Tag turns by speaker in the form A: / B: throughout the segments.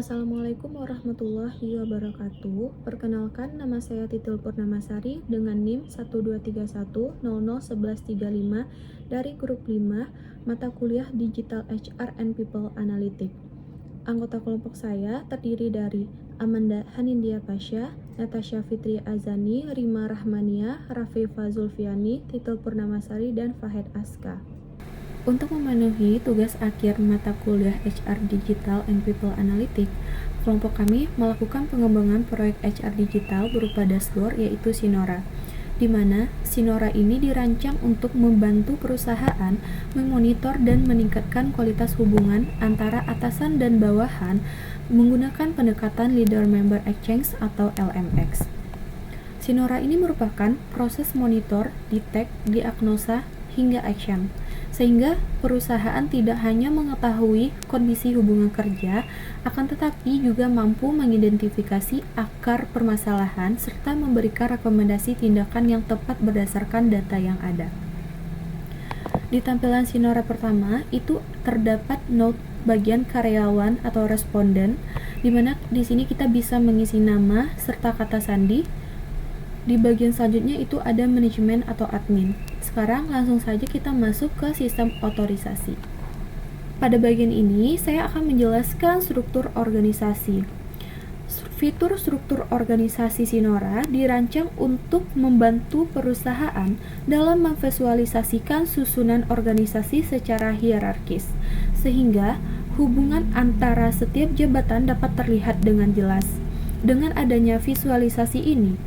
A: Assalamualaikum warahmatullahi wabarakatuh. Perkenalkan, nama saya Titil Purnamasari dengan NIM 12310011135 dari grup 5 mata kuliah Digital HR and People Analytics. Anggota kelompok saya terdiri dari Amanda Hanindia Pasha, Natasha Fitri Azani, Rima Rahmania, Rafifa Zulfiani, Titil Purnamasari, dan Fahed Aska. Untuk memenuhi tugas akhir mata kuliah HR Digital and People Analytics, kelompok kami melakukan pengembangan proyek HR digital berupa dashboard yaitu Sinora, di mana Sinora ini dirancang untuk membantu perusahaan memonitor dan meningkatkan kualitas hubungan antara atasan dan bawahan menggunakan pendekatan Leader Member Exchange atau LMX. Sinora ini merupakan proses monitor, detect, diagnosa, hingga action, sehingga perusahaan tidak hanya mengetahui kondisi hubungan kerja, akan tetapi juga mampu mengidentifikasi akar permasalahan serta memberikan rekomendasi tindakan yang tepat berdasarkan data yang ada. Di tampilan Sinora pertama itu terdapat note bagian karyawan atau responden, di mana di sini kita bisa mengisi nama serta kata sandi. Di bagian selanjutnya itu ada manajemen atau admin. Sekarang langsung saja kita masuk ke sistem otorisasi. Pada bagian ini saya akan menjelaskan struktur organisasi. Fitur struktur organisasi Sinora dirancang untuk membantu perusahaan dalam memvisualisasikan susunan organisasi secara hierarkis, sehingga hubungan antara setiap jabatan dapat terlihat dengan jelas. Dengan adanya visualisasi ini,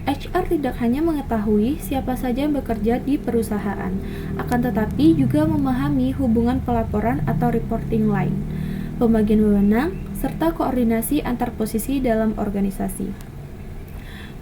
A: HR tidak hanya mengetahui siapa saja yang bekerja di perusahaan, akan tetapi juga memahami hubungan pelaporan atau reporting line, pembagian wewenang, serta koordinasi antar posisi dalam organisasi.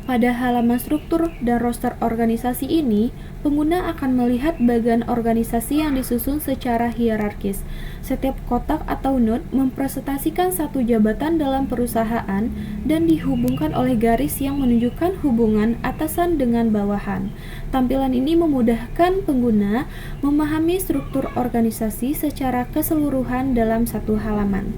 A: Pada halaman struktur dan roster organisasi ini, pengguna akan melihat bagian organisasi yang disusun secara hierarkis. Setiap kotak atau node mempresentasikan satu jabatan dalam perusahaan dan dihubungkan oleh garis yang menunjukkan hubungan atasan dengan bawahan. Tampilan ini memudahkan pengguna memahami struktur organisasi secara keseluruhan dalam satu halaman.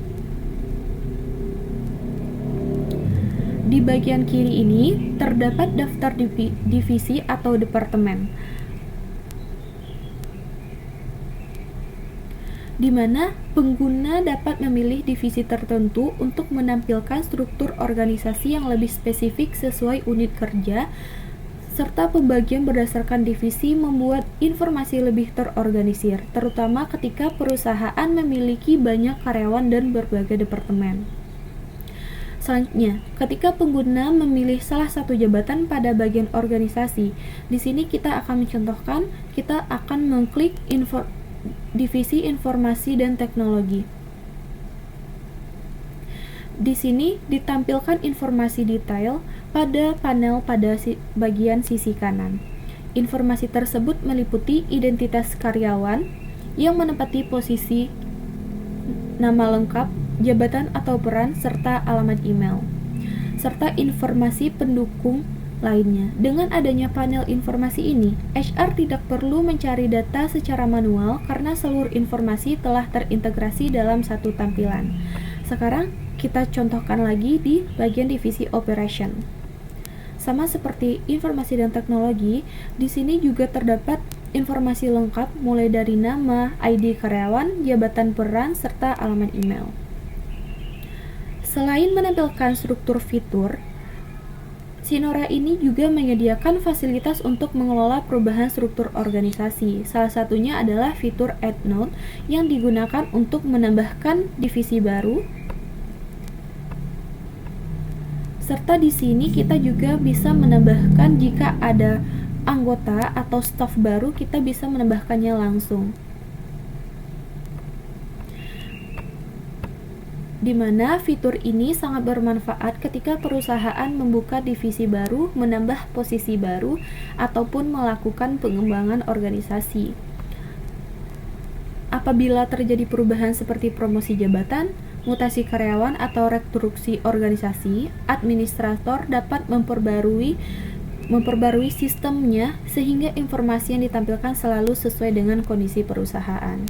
A: Di bagian kiri ini terdapat daftar divisi atau departemen, di mana pengguna dapat memilih divisi tertentu untuk menampilkan struktur organisasi yang lebih spesifik sesuai unit kerja, serta pembagian berdasarkan divisi membuat informasi lebih terorganisir, terutama ketika perusahaan memiliki banyak karyawan dan berbagai departemen. Selanjutnya, ketika pengguna memilih salah satu jabatan pada bagian organisasi, di sini kita akan mencontohkan, kita akan mengklik divisi informasi dan teknologi. Di sini ditampilkan informasi detail pada panel pada bagian sisi kanan. Informasi tersebut meliputi identitas karyawan yang menempati posisi, nama lengkap, jabatan atau peran, serta alamat email, serta informasi pendukung lainnya. Dengan adanya panel informasi ini, HR tidak perlu mencari data secara manual karena seluruh informasi telah terintegrasi dalam satu tampilan. Sekarang kita contohkan lagi di bagian divisi operation. Sama seperti informasi dan teknologi, di sini juga terdapat informasi lengkap mulai dari nama, ID karyawan, jabatan peran, serta alamat email. Selain menampilkan struktur fitur, Sinora ini juga menyediakan fasilitas untuk mengelola perubahan struktur organisasi. Salah satunya adalah fitur Add Node yang digunakan untuk menambahkan divisi baru. Serta di sini kita juga bisa menambahkan jika ada anggota atau staf baru, kita bisa menambahkannya langsung. Di mana fitur ini sangat bermanfaat ketika perusahaan membuka divisi baru, menambah posisi baru, ataupun melakukan pengembangan organisasi. Apabila terjadi perubahan seperti promosi jabatan, mutasi karyawan, atau restrukturisi organisasi, administrator dapat memperbarui sistemnya sehingga informasi yang ditampilkan selalu sesuai dengan kondisi perusahaan.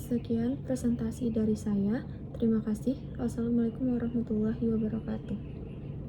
A: Sekian presentasi dari saya. Terima kasih. Wassalamualaikum warahmatullahi wabarakatuh.